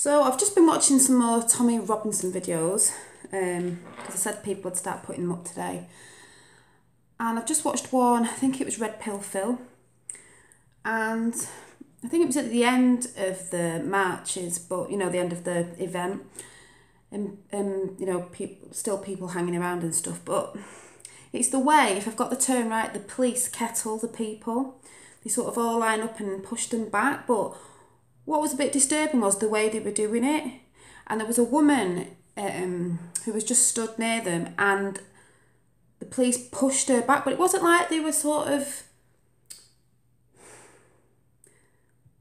So I've just been watching some more Tommy Robinson videos because I said people would start putting them up today. And I've just watched one, I think it was Red Pill Phil. And I think it was at the end of the marches, but, the end of the event. And people hanging around and stuff. But it's the way, if I've got the term right, the police kettle the people. They sort of all line up and push them back. But what was a bit disturbing was the way they were doing it. And there was a woman who was just stood near them and the police pushed her back. But it wasn't like they were sort of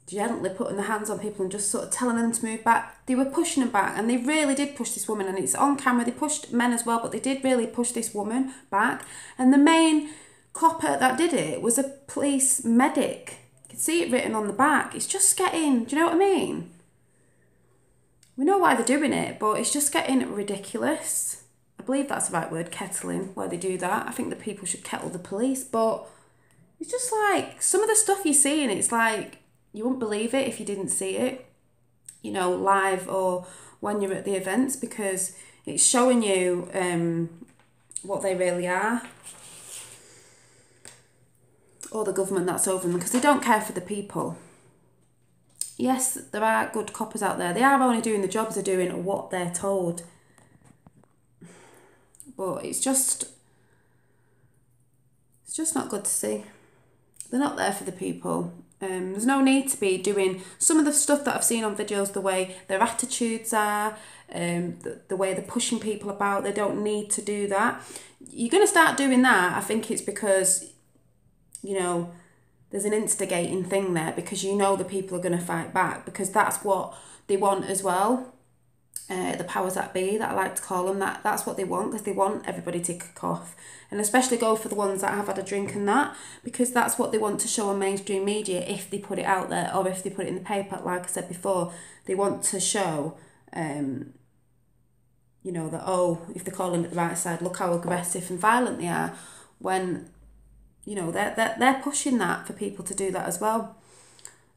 gently putting their hands on people and just sort of telling them to move back. They were pushing them back, and they really did push this woman, and it's on camera. They pushed men as well, but they did really push this woman back. And the main copper that did it was a police medic. You can see it written on the back. It's just getting, do you know what I mean? We know why they're doing it, but it's just getting ridiculous. I believe that's the right word, kettling, why they do that. I think the people should kettle the police, but it's just like some of the stuff you're seeing, it's like you wouldn't believe it if you didn't see it, live or when you're at the events, because it's showing you what they really are, or the government that's over them, because they don't care for the people. Yes, there are good coppers out there. They are only doing the jobs they're doing, what they're told. But it's just not good to see. They're not there for the people. There's no need to be doing some of the stuff that I've seen on videos, the way their attitudes are, the way they're pushing people about. They don't need to do that. You're going to start doing that, I think it's because, there's an instigating thing there, because the people are going to fight back, because that's what they want as well. The powers that be, that I like to call them, that's what they want, because they want everybody to kick off, and especially go for the ones that have had a drink and that, because that's what they want to show on mainstream media if they put it out there, or if they put it in the paper. Like I said before, they want to show that, if they're calling it the right side, look how aggressive and violent they are, when they're pushing that for people to do that as well.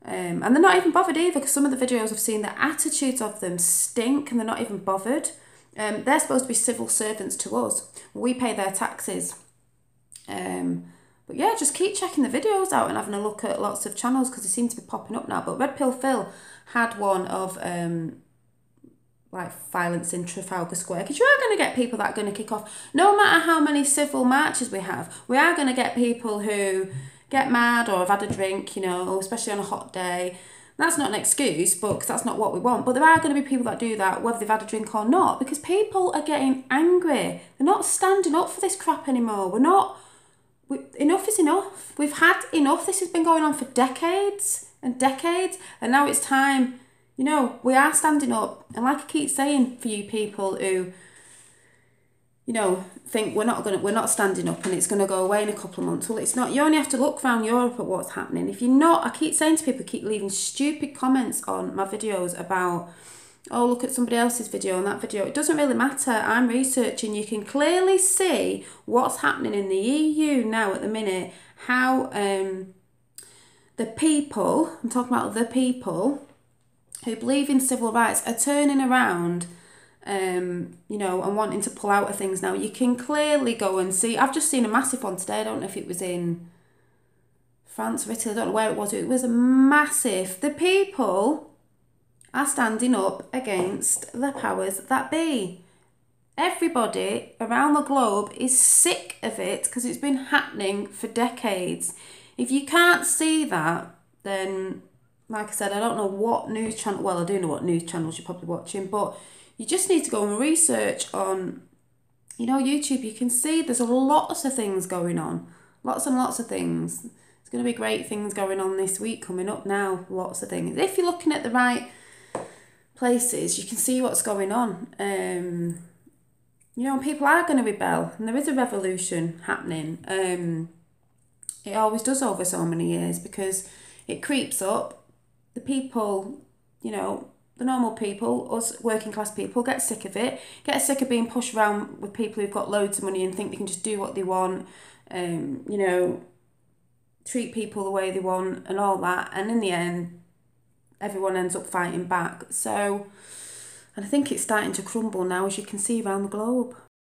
And they're not even bothered either, because some of the videos I've seen, the attitudes of them stink, and they're not even bothered. They're supposed to be civil servants to us. We pay their taxes. But yeah, just keep checking the videos out and having a look at lots of channels, because they seem to be popping up now. But Red Pill Phil had one of violence in Trafalgar Square, because you are going to get people that are going to kick off. No matter how many civil marches we have, we are going to get people who get mad or have had a drink, especially on a hot day. That's not an excuse, but because that's not what we want. But there are going to be people that do that, whether they've had a drink or not, because people are getting angry. They're not standing up for this crap anymore. Enough is enough. We've had enough. This has been going on for decades and decades, and now it's time. We are standing up, and like I keep saying, for you people who think we're not standing up and it's going to go away in a couple of months. Well, it's not. You only have to look around Europe at what's happening. If you're not, I keep saying to people, keep leaving stupid comments on my videos about, oh, look at somebody else's video and that video. It doesn't really matter. I'm researching. You can clearly see what's happening in the EU now at the minute, how the people, I'm talking about the people who believe in civil rights, are turning around and wanting to pull out of things now. You can clearly go and see. I've just seen a massive one today. I don't know if it was in France or Italy. I don't know where it was. It was a massive. The people are standing up against the powers that be. Everybody around the globe is sick of it, because it's been happening for decades. If you can't see that, then, like I said, I don't know what news channel. Well, I do know what news channels you're probably watching, but you just need to go and research on, YouTube. You can see there's lots of things going on. Lots and lots of things. There's going to be great things going on this week coming up now. Lots of things. If you're looking at the right places, you can see what's going on. And people are going to rebel. And there is a revolution happening. It always does over so many years, because it creeps up. The people, the normal people, us working class people, get sick of it, get sick of being pushed around with people who've got loads of money and think they can just do what they want, treat people the way they want and all that. And in the end, everyone ends up fighting back. So, and I think it's starting to crumble now, as you can see around the globe.